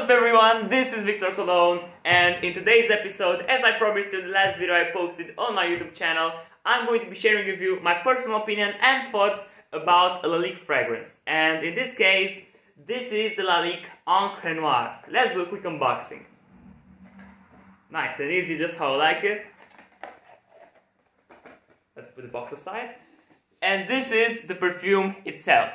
up everyone, this is Victor Cologne, and in today's episode, as I promised in the last video I posted on my YouTube channel, I'm going to be sharing with you my personal opinion and thoughts about a Lalique fragrance. And in this case, this is the Lalique Encre Noire. Let's do a quick unboxing. Nice and easy, just how I like it. Let's put the box aside. And this is the perfume itself.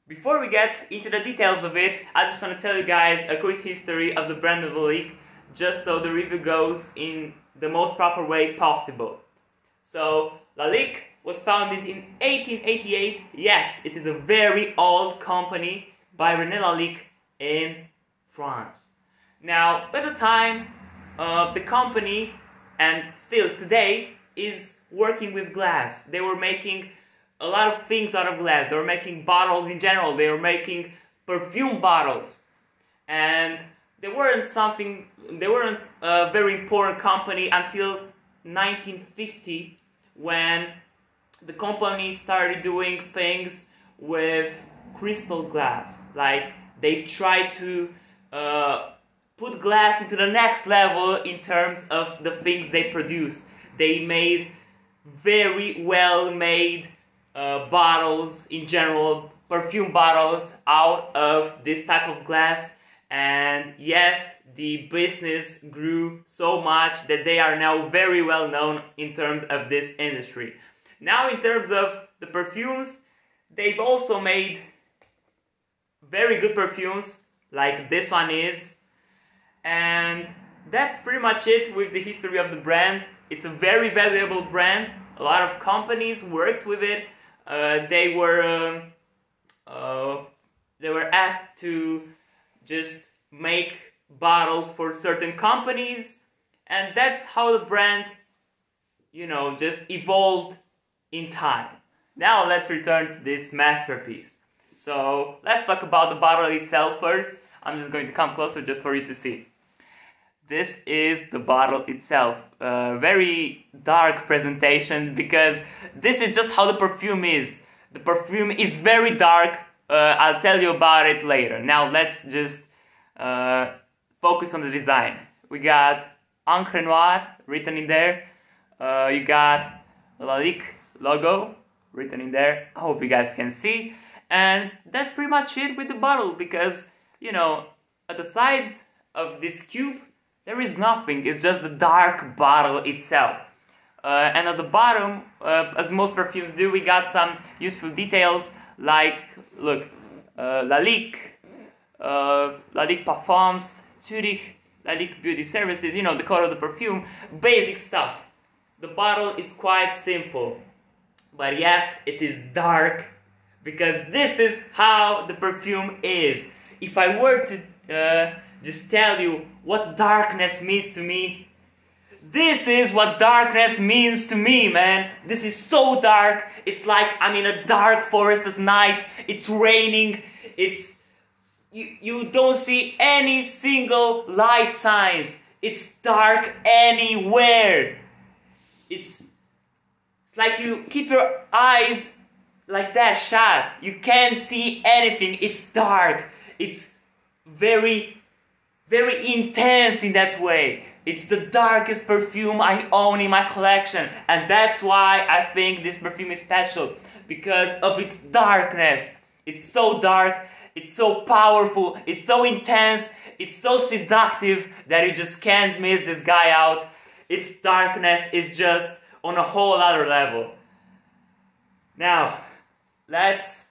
Before we get into the details of it, I just want to tell you guys a quick history of the brand of Lalique, just so the review goes in the most proper way possible. So, Lalique was founded in 1888. Yes, it is a very old company by René Lalique in France. Now, at the time, the company, and still today, is working with glass. They were making a lot of things out of glass. They were making bottles in general. They were making perfume bottles. And they weren't a very important company until 1950, when the company started doing things with crystal glass. Like, they tried to put glass into the next level in terms of the things they produced. They made very well made bottles in general, perfume bottles out of this type of glass, and yes, the business grew so much that they are now very well known in terms of this industry. Now, in terms of the perfumes, they've also made very good perfumes like this one is, and that's pretty much it with the history of the brand. It's a very valuable brand. A lot of companies worked with it. They were asked to just make bottles for certain companies, and that's how the brand, just evolved in time. Now let's return to this masterpiece. So let's talk about the bottle itself first. I'm just going to come closer just for you to see. This is the bottle itself. Very dark presentation, because this is just how the perfume is. The perfume is very dark. I'll tell you about it later. Now let's just focus on the design. We got Encre Noire written in there. You got Lalique logo written in there. I hope you guys can see. And that's pretty much it with the bottle, because, at the sides of this cube, there is nothing. It's just the dark bottle itself. And at the bottom, as most perfumes do, we got some useful details like, look, Lalique, Lalique Parfums, Zurich, Lalique Beauty Services, the color of the perfume, basic stuff. The bottle is quite simple. But yes, it is dark, because this is how the perfume is. If I were to just tell you what darkness means to me, this is what darkness means to me, man. This is so dark. It's like I'm in a dark forest at night. It's raining. You don't see any single light signs. It's dark anywhere. It's like you keep your eyes like that shut. You can't see anything. It's dark. It's very intense in that way. It's the darkest perfume I own in my collection, and that's why I think this perfume is special, because of its darkness. It's so dark, it's so powerful, it's so intense, it's so seductive that you just can't miss this guy out. Its darkness is just on a whole other level. Now, let's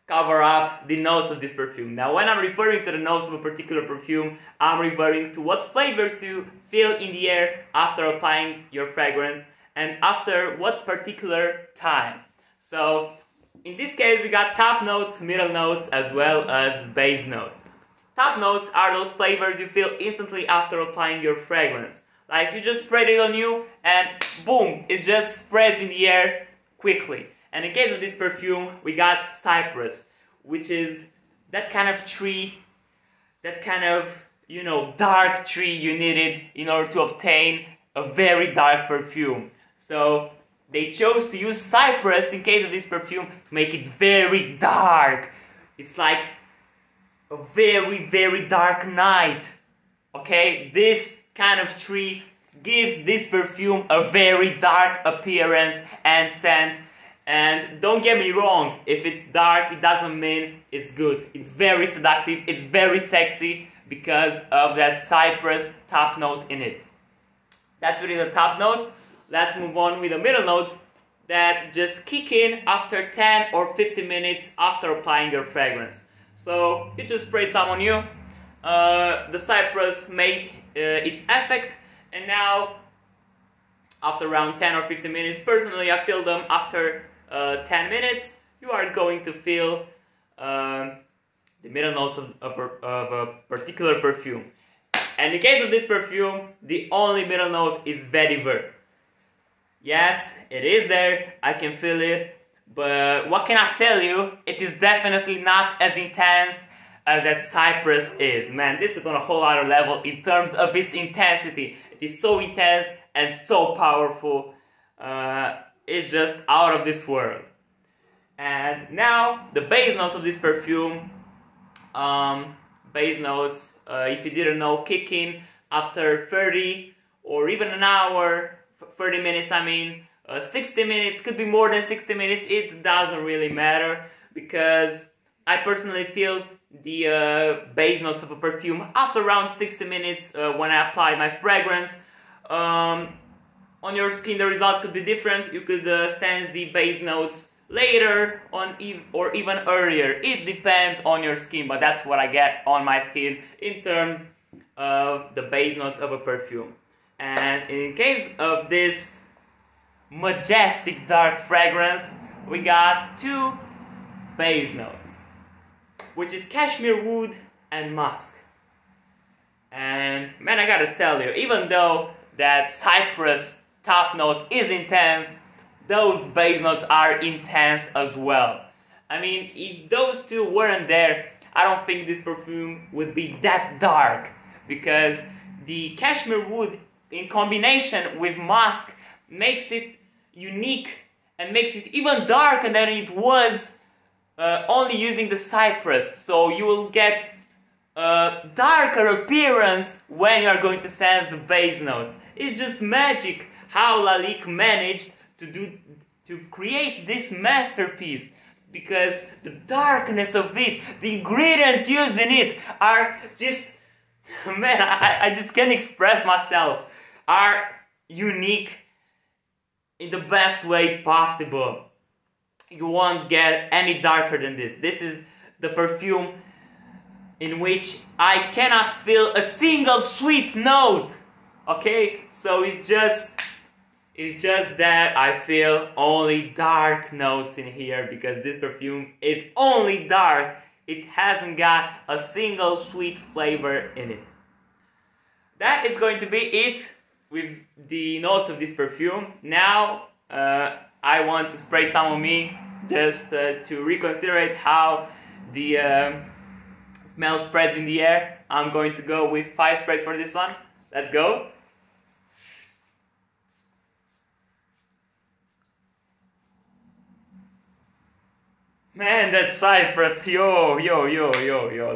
cover up the notes of this perfume. Now, when I'm referring to the notes of a particular perfume, I'm referring to what flavors you feel in the air after applying your fragrance, and after what particular time. So, in this case, we got top notes, middle notes, as well as base notes. Top notes are those flavors you feel instantly after applying your fragrance. Like, you just spread it on you, and boom, it just spreads in the air quickly. And in case of this perfume, we got cypress, which is that kind of tree, that kind of, dark tree you needed in order to obtain a very dark perfume. So they chose to use cypress in case of this perfume to make it very dark. It's like a very, very dark night. Okay, this kind of tree gives this perfume a very dark appearance and scent. And don't get me wrong, if it's dark, it doesn't mean it's good. It's very seductive, it's very sexy because of that cypress top note in it. That's really the top notes. Let's move on with the middle notes that just kick in after 10 or 15 minutes after applying your fragrance. So you just spray some on you. The cypress made its effect, and now after around 10 or 15 minutes, personally I feel them after 10 minutes, you are going to feel the middle notes of a particular perfume. And in the case of this perfume, the only middle note is vetiver. Yes, it is there, I can feel it, but what can I tell you? It is definitely not as intense as that cypress is. Man, this is on a whole other level in terms of its intensity. It is so intense and so powerful. It's just out of this world. And now the base notes of this perfume. Base notes, if you didn't know, kick in after 30 or even an hour, 30 minutes I mean, 60 minutes, could be more than 60 minutes, it doesn't really matter, because I personally feel the base notes of a perfume after around 60 minutes when I apply my fragrance. On your skin the results could be different. You could sense the base notes later on or even earlier. It depends on your skin, but that's what I get on my skin in terms of the base notes of a perfume. And in case of this majestic dark fragrance, we got two base notes, which is cashmere wood and musk. And man, I gotta tell you, even though that cypress top note is intense, those base notes are intense as well. I mean, if those two weren't there, I don't think this perfume would be that dark, because the cashmere wood in combination with musk makes it unique and makes it even darker than it was only using the cypress. So you will get a darker appearance when you are going to sense the base notes. It's just magic how Lalique managed to create this masterpiece, because the darkness of it, the ingredients used in it are just, man, I just can't express myself, are unique in the best way possible. You won't get any darker than this. This is the perfume in which I cannot feel a single sweet note. Okay, so it's just that I feel only dark notes in here, because this perfume is only dark. It hasn't got a single sweet flavor in it. That is going to be it with the notes of this perfume. Now I want to spray some on me, just to reconsider how the smell spreads in the air. I'm going to go with 5 sprays for this one. Let's go. Man, that cypress, yo,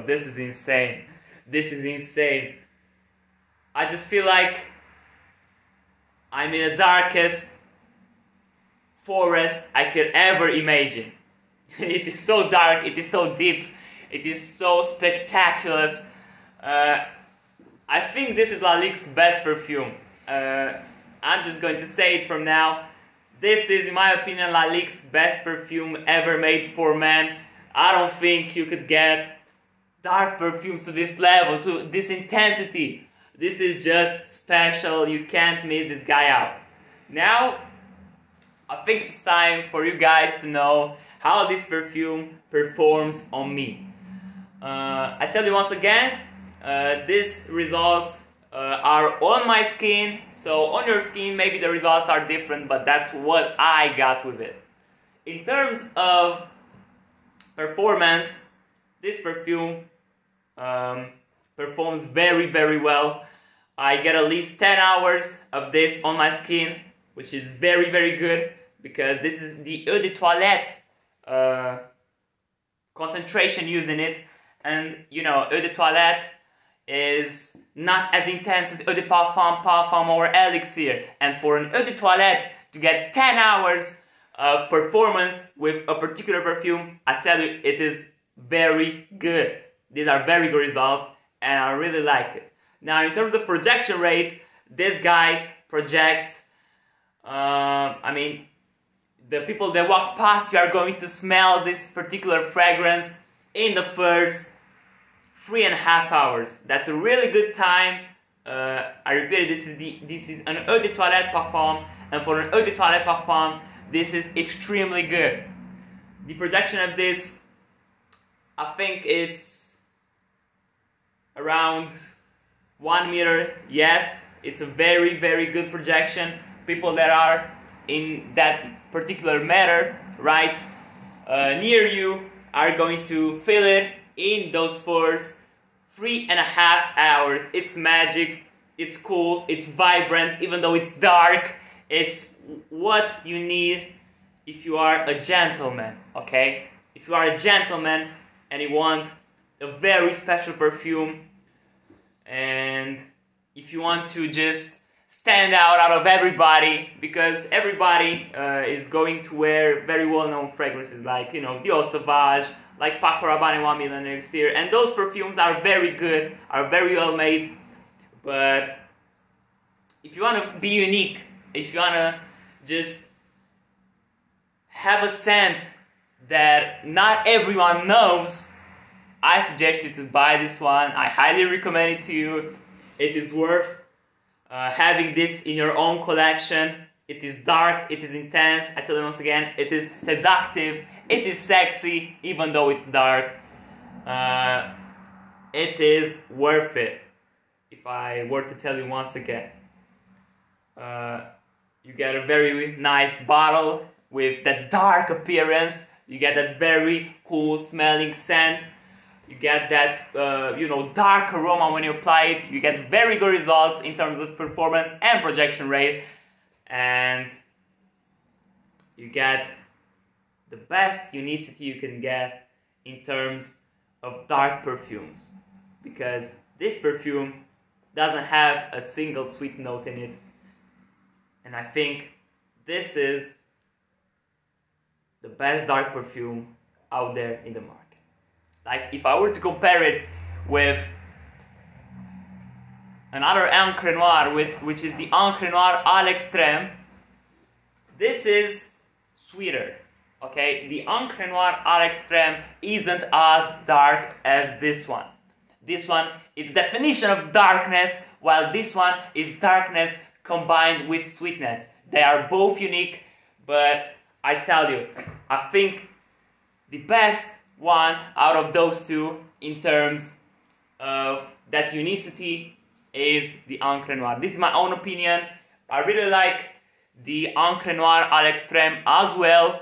this is insane. This is insane. I just feel like I'm in the darkest forest I could ever imagine. It is so dark, it is so deep, it is so spectacular. I think this is Lalique's best perfume. I'm just going to say it from now. This is, in my opinion, Lalique's best perfume ever made for men. I don't think you could get dark perfumes to this level, to this intensity. This is just special. You can't miss this guy out. Now, I think it's time for you guys to know how this perfume performs on me. I tell you once again, these results are on my skin, so on your skin maybe the results are different, but that's what I got with it. In terms of performance, this perfume performs very, very well. I get at least 10 hours of this on my skin, which is very, very good, because this is the eau de toilette concentration used in it, And you know, eau de toilette is not as intense as eau de parfum or elixir. And for an eau de toilette to get 10 hours of performance with a particular perfume, I tell you, it is very good. These are very good results, and I really like it. Now, in terms of projection rate, this guy projects, I mean, the people that walk past you are going to smell this particular fragrance in the first 3.5 hours. That's a really good time. I repeat, this is an eau de toilette parfum, and for an eau de toilette parfum, this is extremely good. The projection of this, I think it's around 1 meter. Yes, it's a very, very good projection. People that are in that particular matter, right, near you are going to feel it in those first 3.5 hours. It's magic, it's cool, it's vibrant, even though it's dark. It's what you need if you are a gentleman, okay? If you are a gentleman and you want a very special perfume, and if you want to just stand out of everybody, because everybody is going to wear very well-known fragrances like, you know, Dior Sauvage, like Paco Rabanne 1 Million Elixir, and those perfumes are very good, are very well made. But if you want to be unique, if you want to just have a scent that not everyone knows, I suggest you to buy this one. I highly recommend it to you. It is worth having this in your own collection. It is dark, it is intense. I tell you once again, it is seductive, it is sexy, even though it's dark. It is worth it. If I were to tell you once again, you get a very nice bottle with that dark appearance. You get that very cool smelling scent. You get that, you know, dark aroma when you apply it. You get very good results in terms of performance and projection rate. And you get the best unicity you can get in terms of dark perfumes. Because this perfume doesn't have a single sweet note in it. And I think this is the best dark perfume out there in the market. Like, if I were to compare it with another Encre Noire, which is the Encre Noire à l'extrême, this is sweeter, okay? The Encre Noire à l'extrême isn't as dark as this one. This one is definition of darkness, while this one is darkness combined with sweetness. They are both unique, but I tell you, I think the best one out of those two in terms of that unicity is the Encre Noire. This is my own opinion. I really like the Encre Noire à l'extrême as well,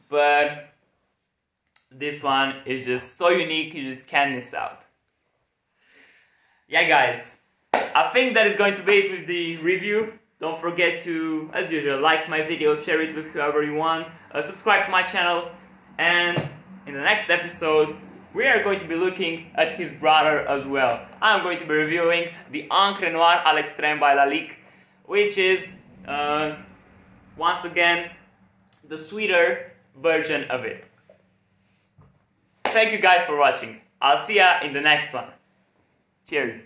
but this one is just so unique, you just can't miss out. Yeah, guys, I think that is going to be it with the review. Don't forget to, as usual, like my video, share it with whoever you want, subscribe to my channel, and in the next episode, we are going to be looking at his brother as well. I'm going to be reviewing the Encre Noire à l'extrême by Lalique, which is, once again, the sweeter version of it. Thank you guys for watching. I'll see ya in the next one. Cheers.